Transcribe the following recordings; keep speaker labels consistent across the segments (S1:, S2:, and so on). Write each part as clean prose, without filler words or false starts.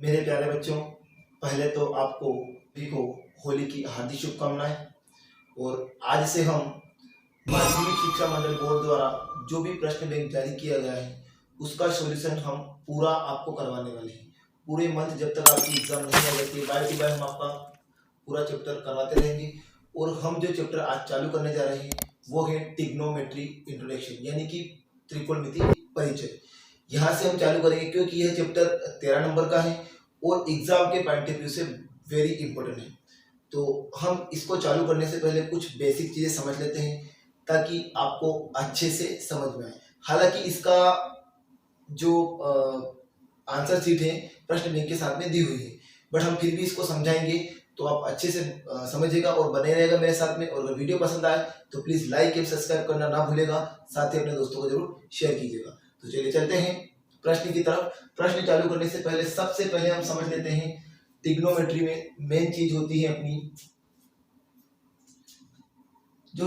S1: मेरे प्यारे बच्चों, पहले तो आपको सभी को होली की हार्दिक शुभकामनाएं। और आज से हम माध्यमिक शिक्षा मंडल बोर्ड द्वारा जो भी प्रश्न बैंक जारी किया गया है उसका सॉल्यूशन हम पूरा आपको करवाने वाले हैं। पूरे मंथ जब तक आपकी एग्जाम नहीं आ जाती, बाय टू बाय हम आपका पूरा चैप्टर करवाते रहेंगे। और हम जो चैप्टर आज चालू करने जा रहे हैं वो है ट्रिग्नोमेट्री इंट्रोडक्शन, यानी कि त्रिकोणमिति परिचय। यहाँ से हम चालू करेंगे क्योंकि यह चैप्टर 13 नंबर का है और एग्जाम के पॉइंट ऑफ व्यू से वेरी इंपॉर्टेंट है। तो हम इसको चालू करने से पहले कुछ बेसिक चीजें समझ लेते हैं ताकि आपको अच्छे से समझ में आए। हालांकि इसका जो आंसर शीट है प्रश्न बैंक के साथ में दी हुई है, बट हम फिर भी इसको समझाएंगे तो आप अच्छे से समझिएगा और बने रहेगा मेरे साथ में। और अगर वीडियो पसंद आए तो प्लीज लाइक एवं सब्सक्राइब करना ना भूलेगा, साथ ही अपने दोस्तों को जरूर शेयर कीजिएगा। तो चलिए चलते हैं प्रश्न की तरफ। प्रश्न चालू करने से पहले सबसे पहले हम समझ लेते हैं ट्रिग्नोमेट्री में मेन चीज होती है अपनी जो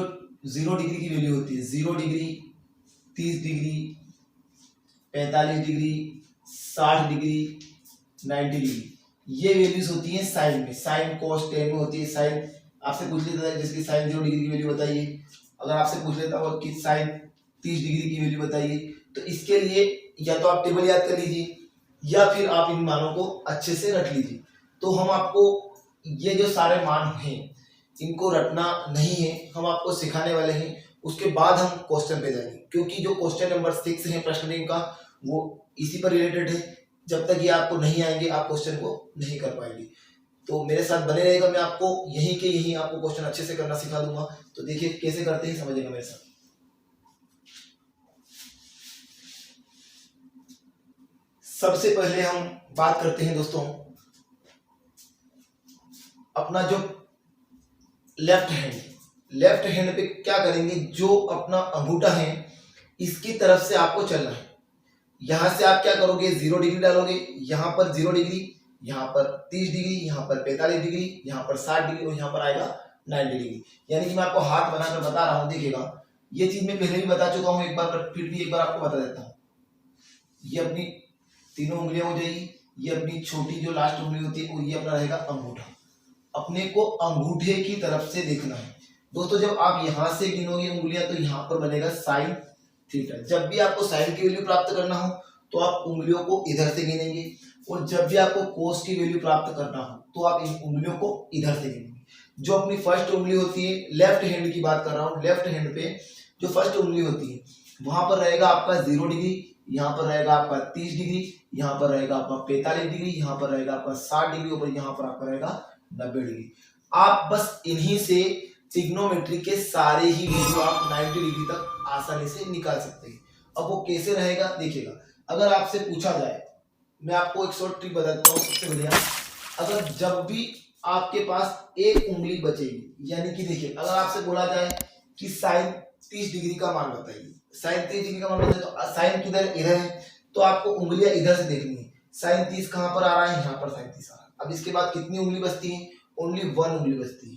S1: 0 डिग्री की वैल्यू होती है। 0 degree, 30 degree, 45 degree, 60 degree, 90 degree, ये वैल्यूज होती हैं साइन में। साइन कोस टेन में होती है। साइन आपसे पूछ लेता है जिसकी साइन 0 डिग्री की वैल्यू बताइए। अगर आपसे पूछ लेता हो कि साइन 30 डिग्री की वैल्यू बताइए, तो इसके लिए या तो आप टेबल याद कर लीजिए या फिर आप इन मानों को अच्छे से रट लीजिए। तो हम आपको ये जो सारे मान हैं इनको रटना नहीं है, हम आपको सिखाने वाले हैं। उसके बाद हम क्वेश्चन पे जाएंगे क्योंकि जो क्वेश्चन नंबर 6 है प्रश्न बैंक का वो इसी पर रिलेटेड है। जब तक ये आपको नहीं आएंगे आप क्वेश्चन को नहीं कर पाएंगे। तो मेरे साथ बने रहेगा, मैं आपको यहीं के यहीं आपको क्वेश्चन अच्छे से करना सिखा दूंगा। तो देखिए कैसे करते हैं, समझिएगा मेरे साथ। सबसे पहले हम बात करते हैं दोस्तों अपना जो लेफ्ट हैंड पे क्या करेंगे, जो अपना अंगूठा है इसकी तरफ से आपको चलना है। यहां से आप क्या करोगे, 0 डिग्री डालोगे, यहां पर 0 डिग्री, यहां पर 30 डिग्री, यहां पर 45 डिग्री, यहां पर 60 डिग्री और यहां पर आएगा 90 डिग्री। यानी कि मैं आपको हाथ बनाकर बता रहा हूं, देखिएगा ये चीज मैं पहले भी बता चुका हूं एक बार, पर फिर भी एक बार आपको बता देता हूं। ये अपनी तीनों उंगलियां हो जाएगी, ये अपनी छोटी जो लास्ट उंगली होती है और ये अपना रहेगा अंगूठा। अपने को अंगूठे की तरफ से देखना है दोस्तों। जब आप यहां से गिनोगे उंगलियां तो यहां पर बनेगा साइन थीटा। जब भी आपको साइन की वैल्यू प्राप्त करना हो तो आप उंगलियों को इधर से गिनेंगे, और जब भी आपको कोस की वैल्यू प्राप्त करना हो तो आप इन उंगलियों को इधर से गिनेंगे। जो अपनी फर्स्ट उंगली होती है, लेफ्ट हैंड की बात कर रहा हूं, लेफ्ट हैंड पे जो फर्स्ट उंगली होती है वहां पर रहेगा आपका 0 डिग्री, यहाँ पर रहेगा आपका 30 डिग्री, यहाँ पर रहेगा आपका 45 डिग्री, यहाँ पर रहेगा आपका 60 डिग्री, ऊपर यहाँ पर आपका रहेगा 90 डिग्री। आप बस इन्हीं से ट्रिग्नोमेट्री के सारे ही वैल्यू आप 90 डिग्री तक आसानी से निकाल सकते हैं। अब वो कैसे रहेगा देखिएगा। अगर आपसे पूछा जाए, मैं आपको एक शॉर्ट ट्रिक बताता हूँ सबसे बढ़िया। अगर जब भी आपके पास एक उंगली बचेगी, यानी कि देखिए अगर आपसे बोला जाए कि साइन 30 डिग्री का मान बताइए, साइन 30 डिग्री का मान बताइए, तो साइन किधर, इधर है, तो आपको उंगलियां इधर से देखनी है। साइन 30 कहां पर आ रहा है, यहाँ पर साइन 30 आ रहा है। अब इसके बाद कितनी उंगली बचती है, ओनली 1 उंगली बचती है।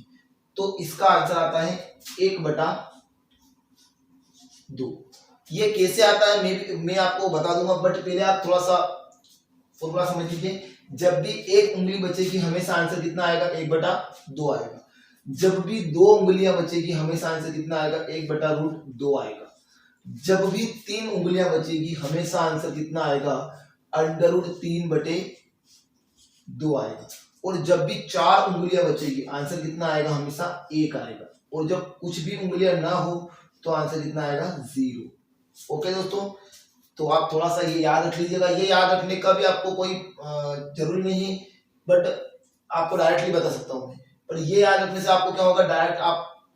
S1: तो इसका आंसर आता है 1/2। ये कैसे आता है मैं आपको बता दूंगा, बट पहले आप थोड़ा सा फॉर्मूला समझ लीजिए। जब भी एक उंगली बचेगी हमेशा आंसर कितना आएगा, 1/2 आएगा। जब भी 2 उंगलियां बचेगी हमेशा आंसर कितना आएगा, 1/√2 आएगा। जब भी 3 उंगलियां बचेगी हमेशा आंसर कितना आएगा, √3/2 आएगा। और जब भी 4 उंगलियां बचेगी आंसर कितना आएगा, हमेशा 1 आएगा। और जब कुछ भी उंगलियां ना हो तो आंसर कितना आएगा, 0। ओके दोस्तों, तो आप थोड़ा सा ये याद रख लीजिएगा। ये याद रखने का भी आपको कोई जरूरी नहीं है, बट आपको डायरेक्टली बता सकता हूँ मैं। पर ये याद रखने से आपको क्या होगा, डायरेक्ट आप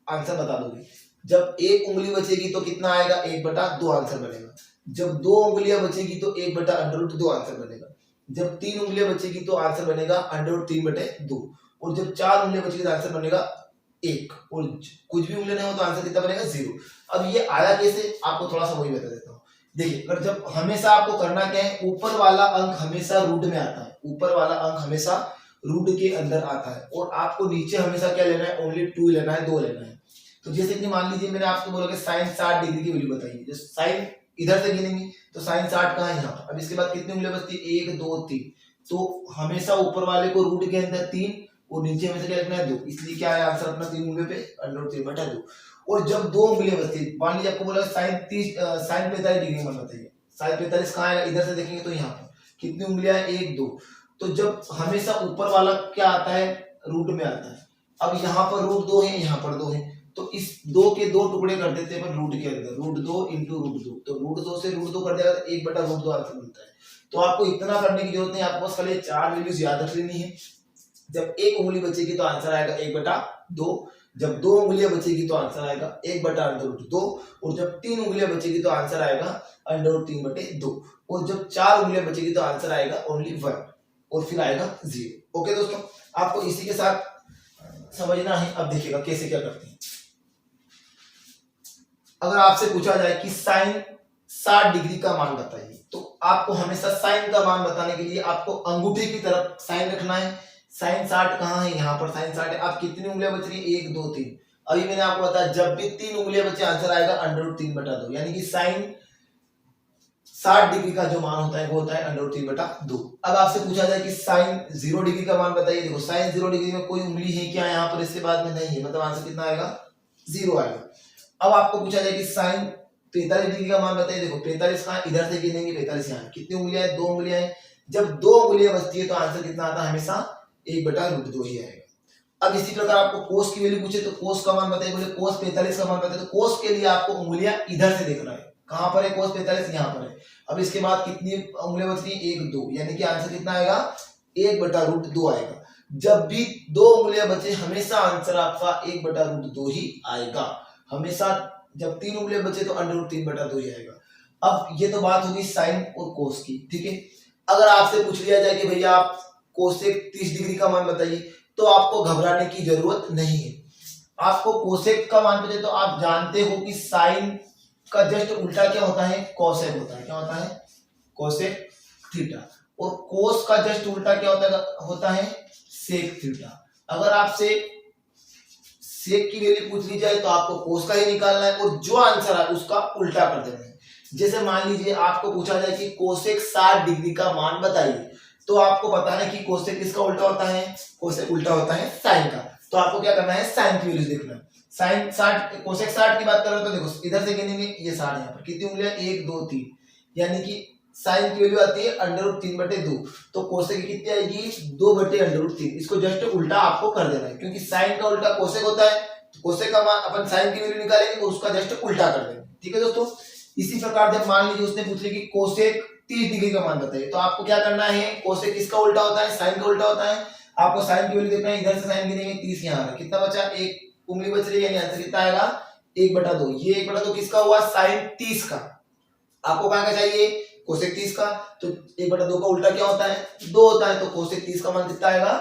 S1: आंसर बता दोगे। जब एक उंगली बचेगी तो कितना आएगा, 1/2 आंसर बनेगा। जब 2 उंगलियां बचेगी तो 1/√2 आंसर बनेगा। जब 3 उंगलियां बचेगी तो आंसर बनेगा √3/2। और जब 4 उंगलियां बचेगी तो आंसर बनेगा 1। और कुछ भी उंगलियां नहीं हो तो आंसर कितना बनेगा, 0। अब ये आया कैसे, आपको थोड़ा सा वही बता देता हूँ। देखिए, अगर जब हमेशा आपको करना क्या है, ऊपर वाला अंक हमेशा रूट में आता है। ऊपर वाला अंक हमेशा रूट के अंदर आता है और आपको नीचे हमेशा क्या लेना है, ओनली 2 लेना है, 2 लेना है। तो जैसे कि मान लीजिए मैंने आपको बोला कि साइन 60 डिग्री की वैल्यू बताइए। जो साइन इधर से गिनेंगे तो साइन 60 कहाँ है, यहाँ पर। अब इसके बाद कितनी उंगलियां बचती है, 1 2 3। तो हमेशा ऊपर वाले को रूट के अंदर 3 और नीचे में से क्या लिखना है 2, इसलिए क्या है आंसर अपना 3 उंगलियों पे √3/2। और जब 2 उंगलियां बचती है, मान लीजिए आपको बोला sin 45 डिग्री में बताइए, sin 45 कहाँ आएगा, इधर से देखेंगे तो यहाँ पर कितनी उंगलियां है 1 2, तो जब हमेशा ऊपर वाला क्या आता है रूट में आता है। अब यहाँ पर √2 है, यहाँ पर 2 है, तो इस 2 के 2 टुकड़े कर देते हैं रूट के अंदर, √2 इंटू √2, तो √2 से √2 कर देगा तो 1/√2 आंसर मिलता है। तो आपको इतना करने की जरूरत नहीं, आपको बस खाली 4 वैल्यूज याद रख लेनी है। जब 1 उंगली बचेगी तो आंसर आएगा 1/2, जब 2 उंगलियां बचेगी तो आंसर आएगा 1/√2, और जब 3 उंगलियां बचेगी तो आंसर आएगा √3/2, और जब 4 उंगलियां बचेगी तो आंसर आएगा ओनली 1, और फिर आएगा 0। ओके दोस्तों, आपको इसी के साथ समझना है। अब देखिएगा कैसे क्या करते हैं। अगर आपसे पूछा जाए कि साइन 60 डिग्री का मान बताइए, तो आपको हमेशा साइन का मान बताने के लिए आपको अंगूठे की तरफ साइन रखना है। साइन 60 कहाँ है, यहाँ पर साइन 60 है। आप कितनी उंगलियां बच रही है 1 2 3, अभी मैंने आपको बताया जब भी 3 उंगलियां बचे आंसर आएगा √3/2, यानी कि साइन 60 डिग्री का जो मान होता है वो होता है √3/2। अब आपसे पूछा जाए कि साइन 0 डिग्री का मान बताइए, देखो साइन 0 डिग्री में कोई उंगली है क्या यहाँ पर, इसके बाद में नहीं है, मतलब आंसर कितना आएगा 0 आएगा। अब आपको पूछा जाए कि साइन 45 डिग्री का मान बताइए, देखो 45 कहाँ, इधर से गिनेंगे 45 यहाँ, कितनी उंगलियां है 2 उंगलियां हैं, जब 2 उंगलियां बचती है तो आंसर कितना आता है हमेशा 1/√2 ही आएगा। अब इसी प्रकार आपको कोस की वैल्यू पूछे तो कोस का मान बताइए, बोले कोस 45 का मान बताइए, तो कोस के लिए आपको उंगलियां इधर से देखना है, कहां पर है कोस 45, यहाँ पर है। अब इसके बाद कितनी उंगलियां बच रही है 1 2, यानी कि आंसर कितना आएगा 1/√2 आएगा। जब भी 2 उंगलियां बचे हमेशा आंसर आपका 1/√2 ही आएगा, हमेशा। जब 3 उंगलियां बचे तो √3/2 ही आएगा। अब ये तो बात होगी साइन और कोस की, ठीक है। अगर आपसे पूछ लिया जाए कि भैया आप कोसेक 30 डिग्री का मान बताइए, तो आपको घबराने की जरूरत नहीं है। आपको कोसेक का मान बताइए तो आप जानते हो कि साइन का जस्ट उल्टा क्या होता है, कोसेक होता है। क्या होता है, कोसेक थीटा। और कोस का जस्ट उल्टा क्या होता है सेक थीटा। अगर आपसे सेक की वैल्यू पूछ ली जाए तो आपको कोस का ही निकालना है, और जो आंसर है उसका उल्टा कर देना है। जैसे मान लीजिए आपको पूछा जाए कि कोसेक 60 डिग्री का मान बताइए, तो आपको बताना है कि कोसेक किसका उल्टा होता है, कोसेक उल्टा होता है साइन का। तो आपको क्या करना है साइन की वैल्यू देखना है। साइन 60 कोसेक 60 की बात कर रहे हो तो देखो इधर से गिनेंगे, ये 60 यहाँ पर कितनी उंगलियां 1 2 3, यानी कि साइन की वैल्यू आती है √3/2, तो कोसेक की कितनी आएगी 2/√3। इसको जस्ट उल्टा आपको कर देना है, क्योंकि साइन का उल्टा कोसेक होता है, तो कोसेक का मान अपन साइन की वैल्यू निकालेंगे और उसका जस्ट उल्टा कर देंगे, ठीक है दोस्तों। इसी प्रकार जब मान लीजिए उसने पूछ लिया कि कोसेक 30 डिग्री का मान बताइए, तो आपको क्या करना है, कोसेक किसका उल्टा होता है, साइन का उल्टा होता है। आपको साइन की वैल्यू देखना है, इधर से साइन गिनेंगे 30 यहाँ पर कितना बचा, एक उंगली बच रही है, यानी आंसर कितना आएगा 1/2। ये 1/2 किसका हुआ, साइन 30 का। आपको कहाँ का चाहिए, कोसेक 30 का, तो 1/2 का उल्टा क्या होता है 2 होता है, तो कोसेक 30 का मान कितना आएगा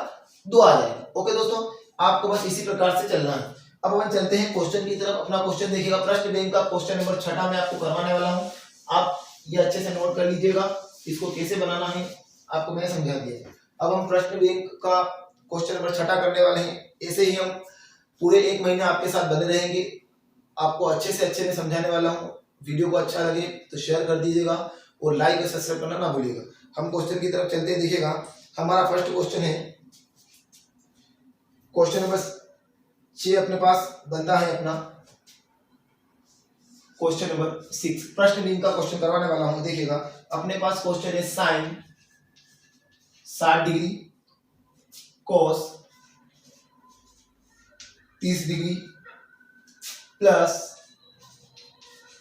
S1: 2 आ जाएगा। ओके दोस्तों, आपको बस इसी प्रकार से चलना है। अब अपन चलते हैं क्वेश्चन की तरफ। अपना क्वेश्चन देखिएगा, प्रश्न बैंक का क्वेश्चन नंबर 6 में आपको करवाने वाला हूं। आप ये अच्छे से नोट कर लीजिएगा, इसको कैसे बनाना है आपको मैंने समझा दिया। अब हम प्रश्न बैंक का क्वेश्चन नंबर 6 करने वाले हैं। ऐसे ही हम पूरे 1 महीने आपके साथ बने रहेंगे, आपको अच्छे से अच्छे में समझाने वाला हूँ। वीडियो को अच्छा लगे तो शेयर कर दीजिएगा और लाइक और सब्सक्राइब करना ना भूलिएगा। हम क्वेश्चन की तरफ चलते हैं, देखिएगा हमारा फर्स्ट क्वेश्चन है, क्वेश्चन नंबर 6 अपने पास बनता है अपना क्वेश्चन नंबर 6। प्रश्न बैंक का क्वेश्चन करवाने वाला हूं। देखिएगा अपने पास क्वेश्चन है sine 60 degree cos 30 degree plus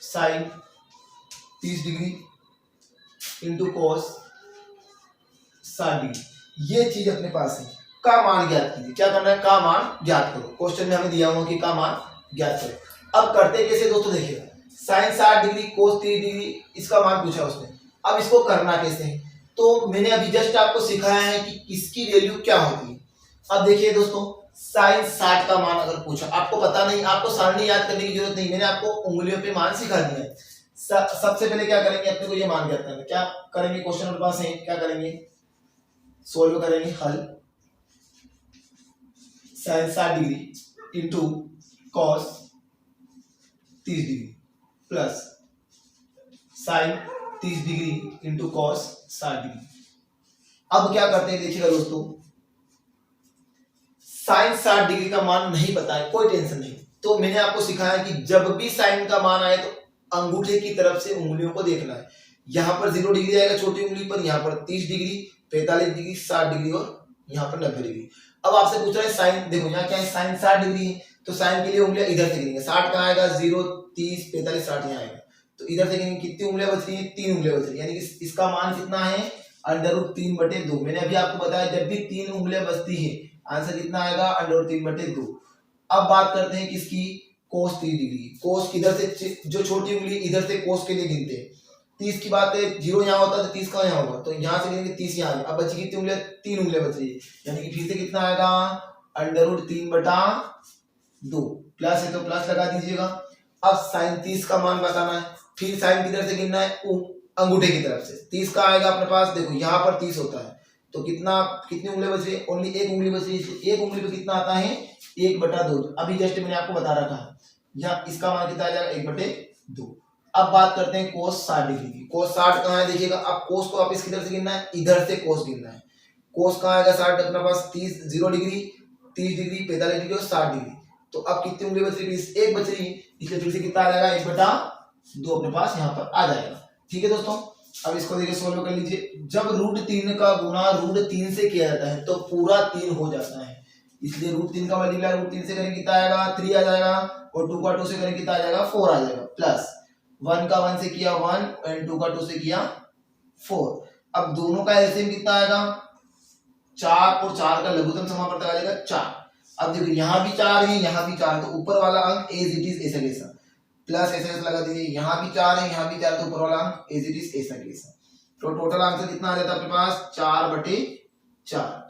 S1: sine 30 degree into cos 60 degree. ये चीज अपने पास है, का मान ज्ञात कीजिए। क्या करना है, का मान ज्ञात करो। क्वेश्चन में हमें दिया हुआ कि का मान ज्ञात करो। अब करते कैसे दोस्तों, देखिएगा साइन 60 डिग्री कोस 30 डिग्री इसका मान पूछा उसने। अब इसको करना कैसे है, तो मैंने अभी जस्ट आपको सिखाया है कि इसकी वैल्यू क्या होती है। अब देखिए दोस्तों, साइन 60 का मान अगर पूछा, आपको पता नहीं, आपको सारणी याद करने की जरूरत नहीं, मैंने आपको उंगलियों पे मान सिखा दिया है। सबसे पहले क्या करेंगे, अपने को ये मान ज्ञात करना है। क्या करेंगे, क्वेश्चन हमारे पास है, क्या करेंगे, सोल्व करेंगे, हल। Sine 60 degree into cos 30 degree plus sine 30 degree into cos 60 degree. अब क्या करते हैं देखिएगा दोस्तों, साइन 60 डिग्री का मान नहीं पता है, कोई टेंशन नहीं। तो मैंने आपको सिखाया कि जब भी साइन का मान आए तो अंगूठे की तरफ से उंगलियों को देखना है। यहाँ पर 0 डिग्री आएगा छोटी उंगली पर, यहाँ पर 30 डिग्री, 45 डिग्री, 60 डिग्री और यहाँ पर 90 डिग्री। अब आपसे पूछ रहा है साइन, देखो यहाँ क्या है, साइन 60 डिग्री है, तो साइन के लिए उंगलियां इधर से गिनेंगे। 60 कहाँ आएगा, 0, 30, 45, 60 यहाँ आएगा, तो इधर से गिनेंगे। कितनी उंगलियां बच रही है, 3 उंगलियां बच रही है, यानी कि इसका मान कितना है, √3/2। मैंने अभी आपको बताया जब भी 3 उंगलियां बचती है आंसर कितना आएगा, √3/2। अब बात करते हैं किसकी, कोस 30 डिग्री। कोस किधर से, जो छोटी उंगली इधर से कोस के लिए गिनते हैं। 30 की बात है, 0 यहाँ होता है तो 30 का यहाँ होगा, तो यहाँ से गिनेंगे 30 यहाँ। अब बची कितनी उंगलियां, 3 उंगलियां बच रही है, यानी कि फिर से कितना आएगा, √3/2। प्लस है तो प्लस लगा दीजिएगा। अब साइन 30 का मान बताना है, फिर साइन किधर से गिनना है, अंगूठे की तरफ से। 30 का आएगा अपने पास, देखो यहाँ पर 30 होता है, तो कितनी उंगली बच रही है, ओनली एक उंगली बच रही है, इसलिए एक उंगली पे कितना आता है, 1/2। अभी जस्ट मैंने आपको बता रखा है, यहाँ इसका मान कितना आ जाएगा, 1/2। अब बात करते हैं कोस 60 डिग्री की। कोस 60 कहाँ है देखिएगा, अब कोस को आप इसकी तरफ से गिनना है, इधर से कोस गिनना है। कोस कहाँ आएगा, 60 अपने पास, 0 डिग्री, 30 डिग्री, 45 डिग्री और 60 डिग्री। तो अब कितनी उंगली बच रही है, एक बच रही है, इसलिए फिर से कितना आ जाएगा, 1/2 अपने पास यहाँ पर आ जाएगा। ठीक है दोस्तों, अब इसको देखिए सोल्व कर लीजिए। जब √3 का गुणा √3 से किया जाता है तो पूरा 3 हो जाता है, इसलिए √3 का मल्टीप्लाई √3 से करेंगे कितना आएगा, 3 आ जाएगा, और 2 का 2 से करेंगे कितना आ जाएगा, 4 आ जाएगा। प्लस 1 का 1 से किया 1 एंड 2 का 2 से किया 4। अब दोनों का एलसीएम कितना आएगा, 4 और 4 का लघुत्तम समापवर्तक आ जाएगा 4। अब देखो यहाँ भी 4 है, यहाँ भी 4 है, तो ऊपर वाला अंक एज इट इज ऐसा कैसा, प्लस ऐसा ऐसा लगा दीजिए। यहाँ भी 4 है, यहाँ भी 4, तो ऊपर वाला अंक एज इट इज ऐसा कैसा। तो टोटल आंसर कितना आ जाता है अपने पास, 4/4।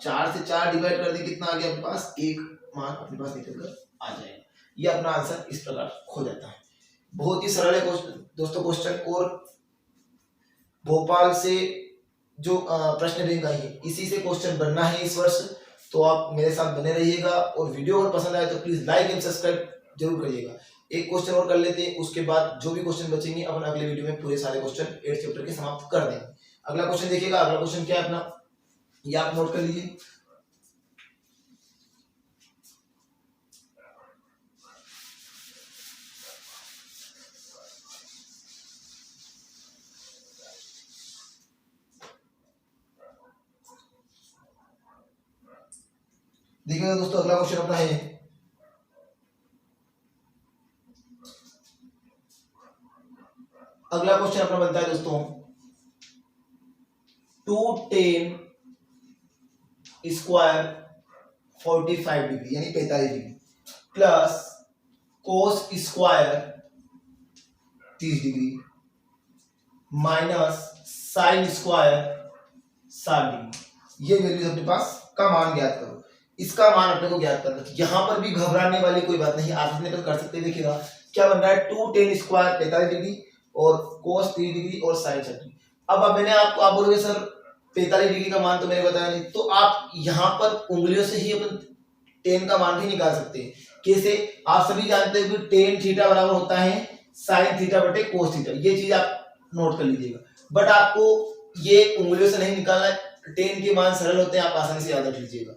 S1: 4 से 4 डिवाइड कर दी, कितना आ गया अपने पास, 1 मान अपने पास निकल कर आ जाएगा। ये अपना आंसर इस प्रकार हो जाता है। बहुत ही सरल है दोस्तों क्वेश्चन, और भोपाल से जो प्रश्न बैंक आई है इसी से क्वेश्चन बनना है इस वर्ष। तो आप मेरे साथ बने रहिएगा, और वीडियो अगर पसंद आए तो प्लीज लाइक एंड सब्सक्राइब जरूर करिएगा। एक क्वेश्चन और कर लेते हैं, उसके बाद जो भी क्वेश्चन बचेंगे अपन अगले वीडियो में पूरे सारे क्वेश्चन 8 चैप्टर के समाप्त कर देंगे। अगला क्वेश्चन देखिएगा, अगला क्वेश्चन क्या है अपना, ये आप नोट कर लीजिए। देखिएगा दोस्तों, अगला क्वेश्चन अपना है, अगला क्वेश्चन अपना बनता है दोस्तों 2tan स्क्वायर 45 डिग्री यानी 45 degree plus cos square 30 degree minus sine square 60 degree. ये वैल्यूज अपने पास का मान ज्ञात करो। इसका मान अपने को ज्ञात करना है। यहां पर भी घबराने वाली कोई बात नहीं, आप अपने पर कर सकते हैं। देखिएगा क्या बन रहा है, 2tan स्क्वायर 45 डिग्री और कोस 30 डिग्री और साइन 60 डिग्री। अब मैंने आपको, आप बोलोगे सर 45 डिग्री का मान तो मैंने बताया नहीं, तो आप यहाँ पर उंगलियों से ही अपन टेन का मान भी निकाल सकते हैं। कैसे, आप सभी जानते हो कि टेन थीटा बराबर होता है साइन थीटा बटे कोस थीटा, ये चीज आप नोट कर लीजिएगा। बट आपको ये उंगलियों से नहीं निकालना है, टेन के मान सरल होते हैं, आप आसानी से याद रख लीजिएगा।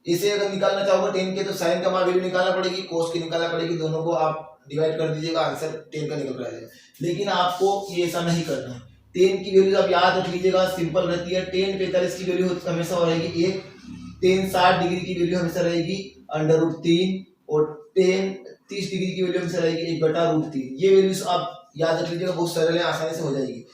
S1: इसे अगर निकालना चाहोगे टेन के, तो साइन का मान वैल्यू निकालना पड़ेगी, कोस की निकालना पड़ेगी, दोनों को आप डिवाइड कर दीजिएगा, आंसर टेन का निकल कर आ जाएगा। लेकिन आपको ये ऐसा नहीं करना है। टेन की वैल्यू आप याद रख लीजिएगा, सिंपल रहती है। टेन 45 की वैल्यू हमेशा रहेगी 1, टेन 60 डिग्री की वैल्यू हमेशा रहेगी √3 और टेन 30 डिग्री की वैल्यू हमेशा रहेगी 1/√3। ये वैल्यूज आप याद रख लीजिएगा, बहुत सरल है, आसानी से हो जाएगी।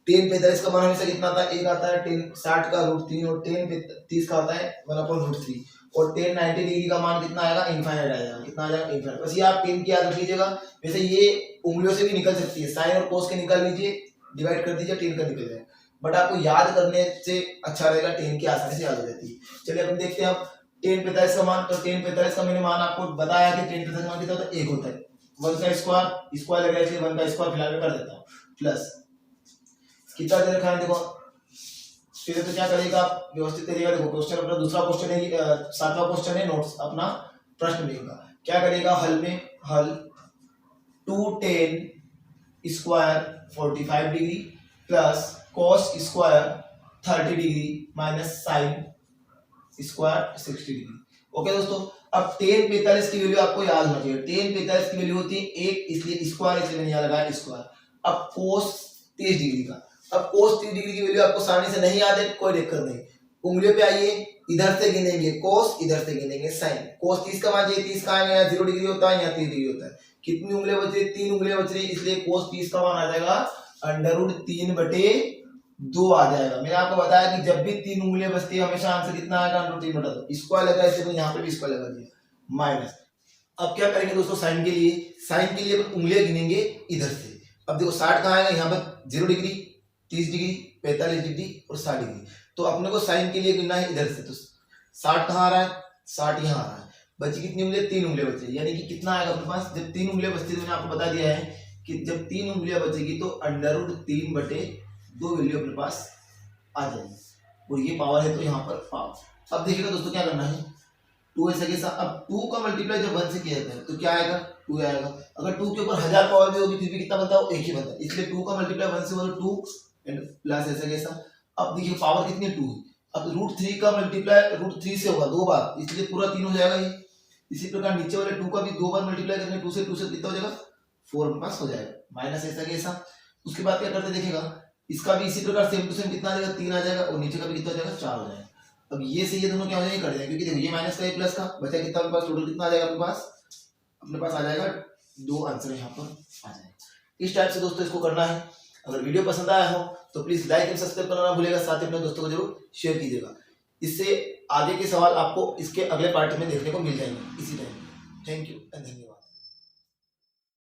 S1: टेन 45 का मान हमेशा कितना आता है, 1 आता है। टेन 60 का √3 और टेन 30 का आता है 1/√3 और टेन 90 डिग्री का मान कितना आएगा, इनफाइनाइट आएगा। कितना आ जाएगा, इनफाइनाइट। बस ये आप टेन की याद रख लीजिएगा। वैसे ये उंगलियों से भी निकल सकती है, साइन और कोस के निकाल लीजिए, डिवाइड कर दीजिए, टेन का निकल जाएगा। बट आपको याद करने से अच्छा रहेगा, टेन की आसानी से याद हो जाती है। चलिए अपन देखते हैं अब टेन 45 का मान। तो टेन 45 का मैंने मान आपको बताया कि टेन 45 का मान कितना होता है, 1 होता है। 1 का स्क्वायर लगा, इसलिए 1 का स्क्वायर फिलहाल में कर देता हूँ, प्लस कितना दे रखा है देखो। फिर तो क्या करेगा, आप व्यवस्थित करिएगा। देखो क्वेश्चन अपना दूसरा क्वेश्चन है, 7वां क्वेश्चन है नोट्स अपना प्रश्न लेगा। क्या करेगा, हल 2tan square 45 degree plus cos square 30 degree minus sine square 60 degree. Okay दोस्तों, अब tan 45 की वैल्यू आपको याद होना चाहिए। tan 45 की वैल्यू होती है 1, इसलिए स्क्वायर, इसलिए मैंने यहाँ लगाया स्क्वायर। अब cos 30 डिग्री का, अब cos 30 डिग्री की वैल्यू आपको आसानी से नहीं याद है, कोई दिक्कत नहीं, उंगलियों पे आइए, इधर से गिनेंगे cos, इधर से गिनेंगे sin। cos 30 का मान 30 का आएगा, यहाँ 0 डिग्री होता है, यहाँ 30 डिग्री होता है। कितनी उंगलियां बच रही? 3 उंगलियां बच रही, इसलिए cos 30 का मान आ जाएगा √3/2 आ जाएगा। मैंने आपको बताया कि जब भी 3 उंगलियां बचती है हमेशा आंसर कितना आएगा? √3/2। स्क्वायर लगा है, इसलिए यहाँ पे भी स्क्वायर लगा दिया माइनस। अब क्या करेंगे दोस्तों साइन के लिए? साइन के लिए उंगलियां गिनेंगे इधर से। अब देखो 60 कहाँ आएगा? यहाँ पर 0 डिग्री, 30 डिग्री, 45 डिग्री और 60 डिग्री। तो अपने को साइन के लिए गिनना है इधर से। तो 60 कहाँ आ रहा है? 60 यहाँ आ रहा है। बची कितनी उंगलियां? 3 उंगलियां बची, यानी कि कितना आएगा अपने पास? जब 3 उंगलियां बचती है तो मैंने आपको बता दिया है कि जब 3 उंगलियां बचेगी तो √3/2 वैल्यू अपने पास आ जाएगी, और ये पावर है तो यहाँ पर पावर। अब देखिएगा दोस्तों क्या करना है, 2 ऐसा कैसा, अब 2 का मल्टीप्लाई जब 1 से किया जाता है तो क्या आएगा? 2 आएगा। अगर 2 के ऊपर 1000 पावर भी होगी फिर भी कितना बनता है? वो 1 ही बनता है, इसलिए 2 का मल्टीप्लाई 1 से होगा 2 एंड प्लस ऐसा कैसा। अब देखिए पावर कितनी है? 2 है। अब √3 का मल्टीप्लाई √3 से होगा 2 बार, इसलिए पूरा 3 हो जाएगा ये। इसी प्रकार नीचे वाले 2 का भी 2 बार मल्टीप्लाई करेंगे, 2 से कितना हो जाएगा? 4 पास हो जाएगा, माइनस ऐसा कैसा। उसके बाद क्या करते देखिएगा, इसका भी इसी प्रकार सेम टू सेम कितना आ जाएगा? 3 आ जाएगा, और नीचे का भी कितना हो जाएगा? 4 हो जाएगा। अब ये से ये दोनों क्या हो जाएंगे? कट जाएंगे, क्योंकि देखो ये माइनस का ये प्लस का बचा कितना अपने पास? टोटल कितना आ जाएगा अपने पास? अपने पास आ जाएगा 2 आंसर यहाँ पर आ जाएगा। इस टाइप से दोस्तों इसको करना है। अगर वीडियो पसंद आया हो तो प्लीज लाइक एंड सब्सक्राइब करना ना भूलेगा, साथ ही अपने दोस्तों को जरूर शेयर कीजिएगा। इससे आगे के सवाल आपको इसके अगले पार्ट में देखने को मिल जाएंगे इसी टाइम। थैंक यू एंड धन्यवाद।